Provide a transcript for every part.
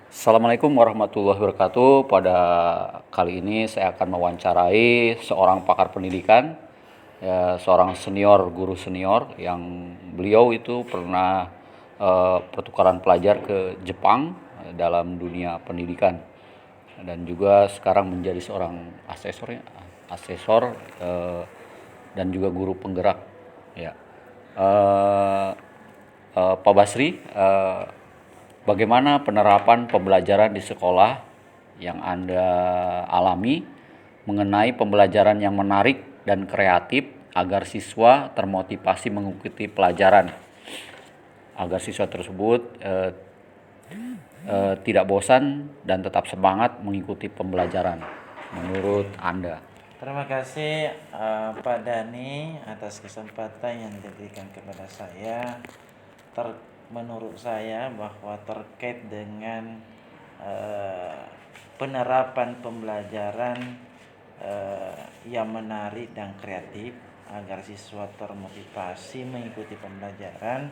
Assalamualaikum warahmatullahi wabarakatuh. Pada kali ini saya akan mewawancarai seorang pakar pendidikan, ya, seorang senior, guru senior yang beliau itu pernah pertukaran pelajar ke Jepang dalam dunia pendidikan dan juga sekarang menjadi seorang asesor dan juga guru penggerak. Ya, Eh, Pak Basri, bagaimana penerapan pembelajaran di sekolah yang Anda alami mengenai pembelajaran yang menarik dan kreatif agar siswa termotivasi mengikuti pelajaran, agar siswa tersebut tidak bosan dan tetap semangat mengikuti pembelajaran menurut Anda? Terima kasih Pak Dani atas kesempatan yang diberikan kepada saya. Menurut saya bahwa terkait dengan penerapan pembelajaran yang menarik dan kreatif agar siswa termotivasi mengikuti pembelajaran,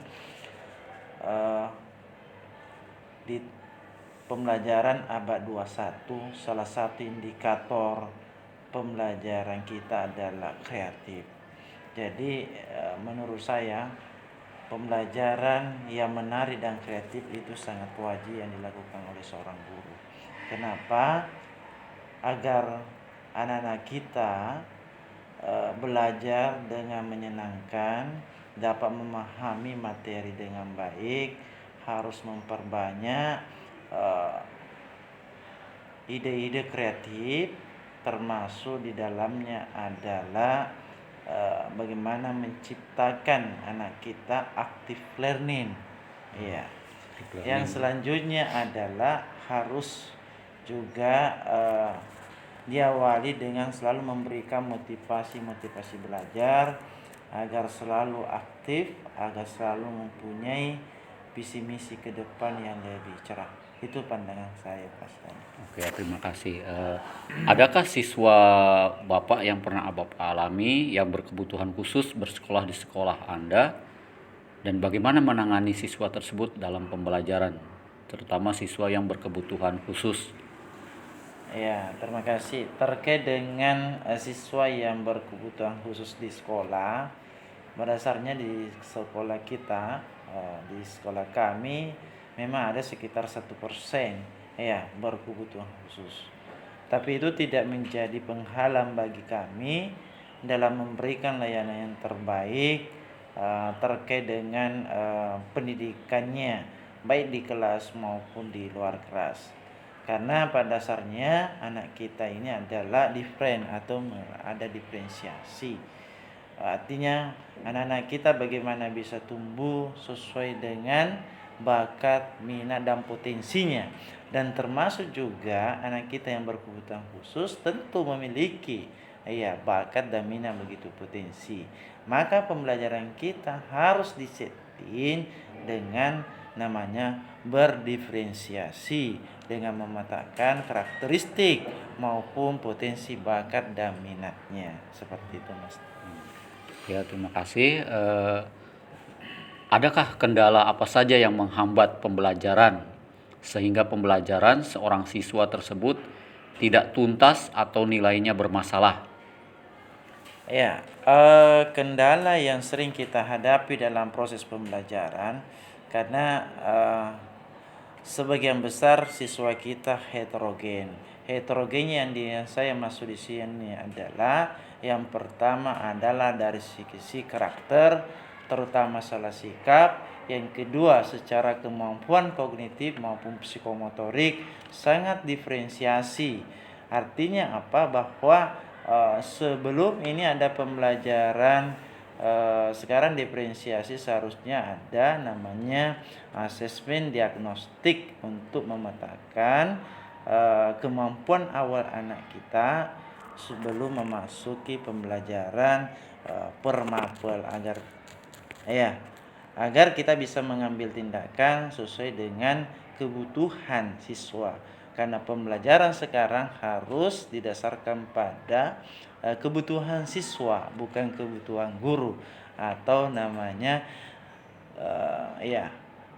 di pembelajaran abad 21 salah satu indikator pembelajaran kita adalah kreatif. Jadi menurut saya pembelajaran yang menarik dan kreatif itu sangat wajib yang dilakukan oleh seorang guru. Kenapa? Agar anak-anak kita belajar dengan menyenangkan, dapat memahami materi dengan baik, harus memperbanyak ide-ide kreatif, termasuk di dalamnya adalah bagaimana menciptakan anak kita active learning. Iya. Yang selanjutnya adalah harus juga diawali dengan selalu memberikan motivasi belajar agar selalu aktif, agar selalu mempunyai visi misi ke depan yang lebih cerah. Itu pandangan saya, Pak. Oke, terima kasih. Adakah siswa Bapak yang pernah Bapak alami yang berkebutuhan khusus bersekolah di sekolah Anda, dan bagaimana menangani siswa tersebut dalam pembelajaran, terutama siswa yang berkebutuhan khusus? Ya, terima kasih. Terkait dengan siswa yang berkebutuhan khusus di sekolah, berdasarnya di sekolah kita, di sekolah kami memang ada sekitar 1% ya berkebutuhan khusus. Tapi itu tidak menjadi penghalang bagi kami dalam memberikan layanan yang terbaik terkait dengan pendidikannya, baik di kelas maupun di luar kelas. Karena pada dasarnya anak kita ini adalah different atau ada diferensiasi. Artinya anak-anak kita bagaimana bisa tumbuh sesuai dengan bakat, minat dan potensinya. Dan termasuk juga anak kita yang berkebutuhan khusus tentu memiliki bakat dan minat begitu potensi. Maka pembelajaran kita harus disetting dengan namanya berdiferensiasi dengan memetakan karakteristik maupun potensi bakat dan minatnya. Seperti itu, Mas. Ya, terima kasih. Adakah kendala apa saja yang menghambat pembelajaran sehingga pembelajaran seorang siswa tersebut tidak tuntas atau nilainya bermasalah? Ya, kendala yang sering kita hadapi dalam proses pembelajaran karena sebagian besar siswa kita heterogen. Heterogennya yang saya maksud di sini adalah yang pertama adalah dari sisi karakter, terutama masalah sikap. Yang kedua secara kemampuan kognitif maupun psikomotorik sangat diferensiasi. Artinya apa? Bahwa sebelum ini ada pembelajaran, sekarang diferensiasi seharusnya ada namanya asesmen diagnostik untuk memetakan kemampuan awal anak kita sebelum memasuki pembelajaran permapel agar kita bisa mengambil tindakan sesuai dengan kebutuhan siswa. Karena pembelajaran sekarang harus didasarkan pada kebutuhan siswa, bukan kebutuhan guru atau namanya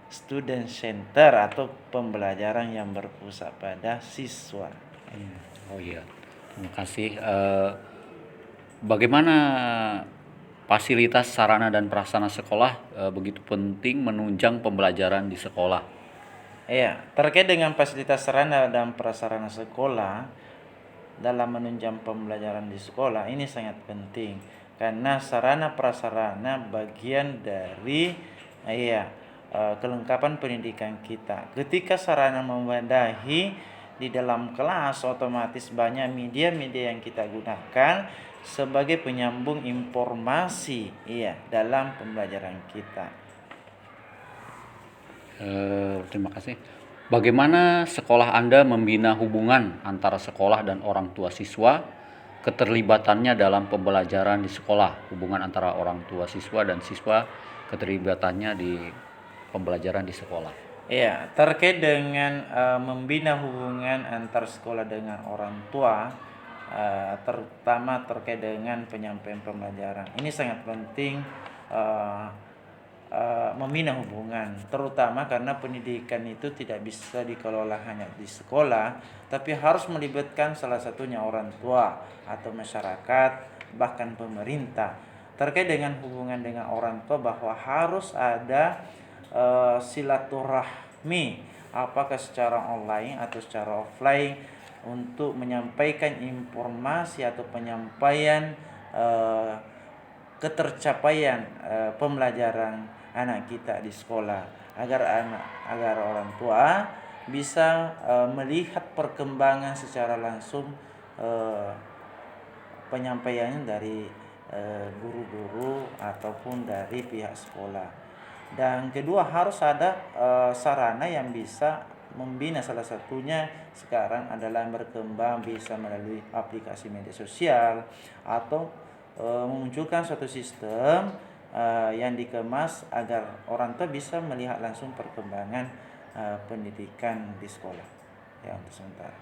student center atau pembelajaran yang berpusat pada siswa. Oh iya, terima kasih. Bagaimana fasilitas sarana dan prasarana sekolah begitu penting menunjang pembelajaran di sekolah? Ya, terkait dengan fasilitas sarana dan prasarana sekolah dalam menunjang pembelajaran di sekolah ini sangat penting karena sarana prasarana bagian dari kelengkapan pendidikan kita. Ketika sarana memadai di dalam kelas, otomatis banyak media-media yang kita gunakan sebagai penyambung informasi dalam pembelajaran kita. Terima kasih. Bagaimana sekolah Anda membina hubungan antara sekolah dan orang tua siswa, keterlibatannya dalam pembelajaran di sekolah, hubungan antara orang tua siswa dan siswa, keterlibatannya di pembelajaran di sekolah? Ya, terkait dengan membina hubungan antar sekolah dengan orang tua, terutama terkait dengan penyampaian pembelajaran. Ini sangat penting membina hubungan, terutama karena pendidikan itu tidak bisa dikelola hanya di sekolah, tapi harus melibatkan salah satunya orang tua atau masyarakat, bahkan pemerintah. Terkait dengan hubungan dengan orang tua, bahwa harus ada silaturahmi, apakah secara online atau secara offline, untuk menyampaikan informasi atau penyampaian ketercapaian pembelajaran anak kita di sekolah, agar orang tua bisa melihat perkembangan secara langsung penyampaiannya dari guru-guru ataupun dari pihak sekolah. Dan kedua, harus ada sarana yang bisa membina. Salah satunya sekarang adalah yang berkembang bisa melalui aplikasi media sosial atau memunculkan suatu sistem yang dikemas agar orang tua bisa melihat langsung perkembangan pendidikan di sekolah untuk sementara.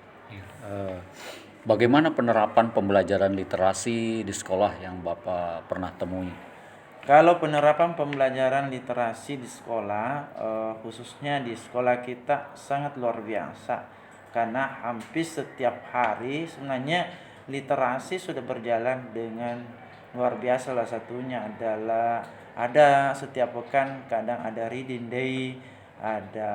Bagaimana penerapan pembelajaran literasi di sekolah yang Bapak pernah temui? Kalau penerapan pembelajaran literasi di sekolah, khususnya di sekolah kita, sangat luar biasa karena hampir setiap hari sebenarnya literasi sudah berjalan dengan luar biasa. Salah satunya adalah ada setiap pekan, kadang ada reading day, ada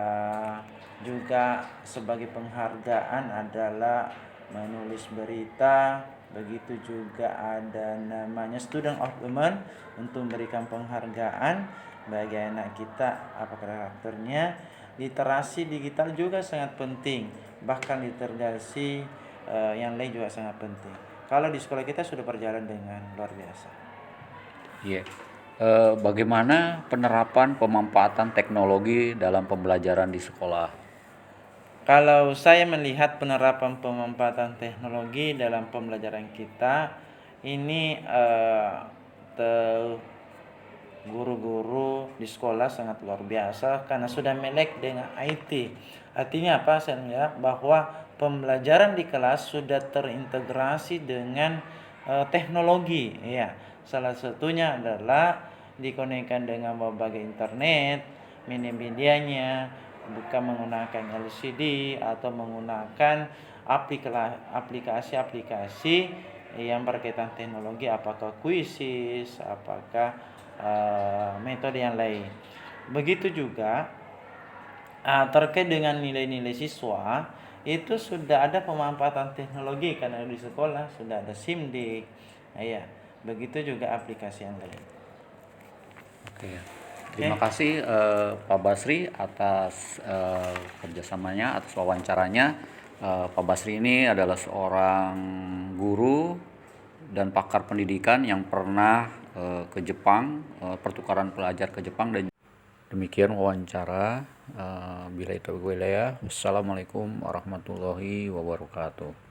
juga sebagai penghargaan adalah menulis berita, begitu juga ada namanya student of the month untuk memberikan penghargaan bagi anak kita apa karakternya. Literasi digital juga sangat penting, bahkan literasi yang lain juga sangat penting. Kalau di sekolah kita sudah berjalan dengan luar biasa. Iya. Bagaimana penerapan pemanfaatan teknologi dalam pembelajaran di sekolah? Kalau saya melihat penerapan pemanfaatan teknologi dalam pembelajaran kita, ini guru-guru di sekolah sangat luar biasa karena sudah melek dengan IT. Artinya apa? Saya melihat bahwa pembelajaran di kelas sudah terintegrasi dengan teknologi. Ya, salah satunya adalah dikonekkan dengan berbagai internet, media-medianya, bukan menggunakan LCD atau menggunakan aplikasi-aplikasi yang berkaitan teknologi, apakah kuisis, apakah metode yang lain. Begitu juga terkait dengan nilai-nilai siswa, itu sudah ada pemanfaatan teknologi karena di sekolah sudah ada SIMDIK. Begitu juga aplikasi yang lain. Oke. Terima kasih Pak Basri atas kerjasamanya, atas wawancaranya. Pak Basri ini adalah seorang guru dan pakar pendidikan yang pernah ke Jepang, pertukaran pelajar ke Jepang, dan demikian wawancara. Bila itu wilayah. Wassalamualaikum warahmatullahi wabarakatuh.